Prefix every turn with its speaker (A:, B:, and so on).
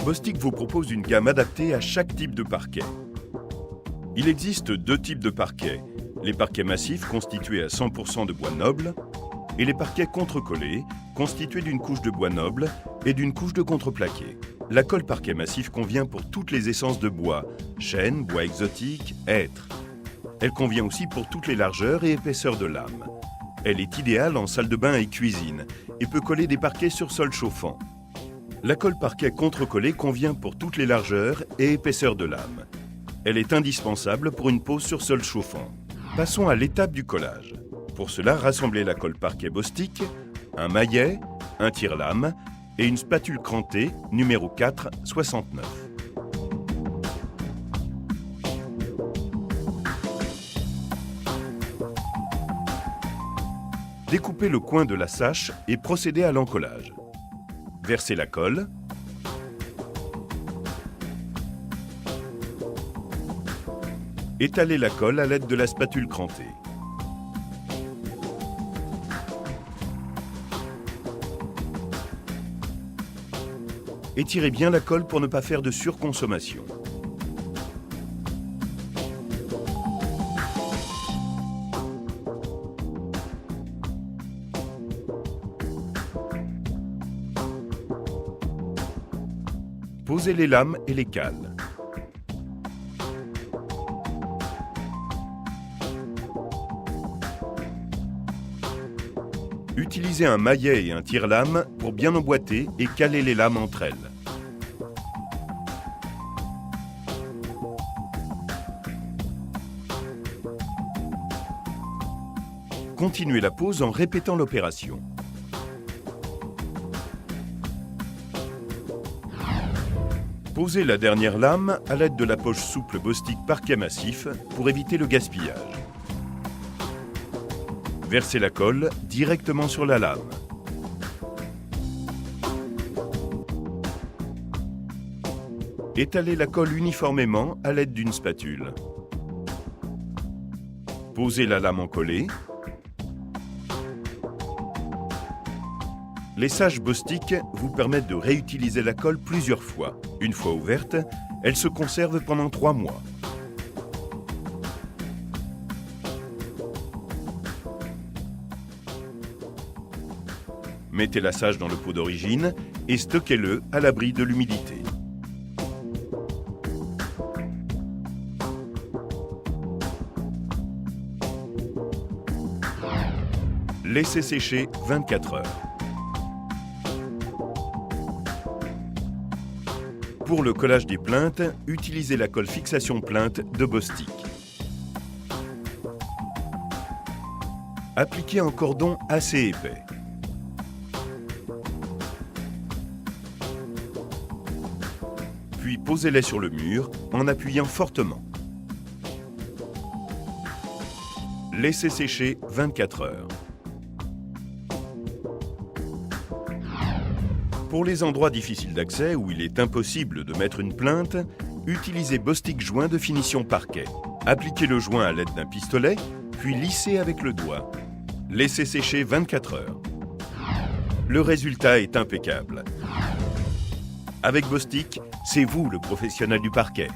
A: Bostik vous propose une gamme adaptée à chaque type de parquet. Il existe deux types de parquets, les parquets massifs constitués à 100% de bois noble et les parquets contrecollés constitués d'une couche de bois noble et d'une couche de contreplaqué. La colle parquet massif convient pour toutes les essences de bois, chêne, bois exotique, hêtre. Elle convient aussi pour toutes les largeurs et épaisseurs de lame. Elle est idéale en salle de bain et cuisine et peut coller des parquets sur sol chauffant. La colle parquet contrecollée convient pour toutes les largeurs et épaisseurs de lame. Elle est indispensable pour une pose sur sol chauffant. Passons à l'étape du collage. Pour cela, rassemblez la colle parquet Bostik, un maillet, un tire-lame et une spatule crantée numéro 4 69. Découpez le coin de la sache et procédez à l'encollage. Versez la colle. Étalez la colle à l'aide de la spatule crantée. Étirez bien la colle pour ne pas faire de surconsommation. Posez les lames et les cales. Utilisez un maillet et un tire-lame pour bien emboîter et caler les lames entre elles. Continuez la pose en répétant l'opération. Posez la dernière lame à l'aide de la poche souple Bostik parquet massif pour éviter le gaspillage. Versez la colle directement sur la lame. Étalez la colle uniformément à l'aide d'une spatule. Posez la lame encollée. Les saches Bostik vous permettent de réutiliser la colle plusieurs fois. Une fois ouverte, elle se conserve pendant 3 mois. Mettez la sage dans le pot d'origine et stockez-le à l'abri de l'humidité. Laissez sécher 24 heures. Pour le collage des plinthes, utilisez la colle fixation plinthe de Bostik. Appliquez un cordon assez épais. Puis posez-les sur le mur en appuyant fortement. Laissez sécher 24 heures. Pour les endroits difficiles d'accès où il est impossible de mettre une plinthe, utilisez Bostik joint de finition parquet. Appliquez le joint à l'aide d'un pistolet, puis lissez avec le doigt. Laissez sécher 24 heures. Le résultat est impeccable. Avec Bostik, c'est vous le professionnel du parquet.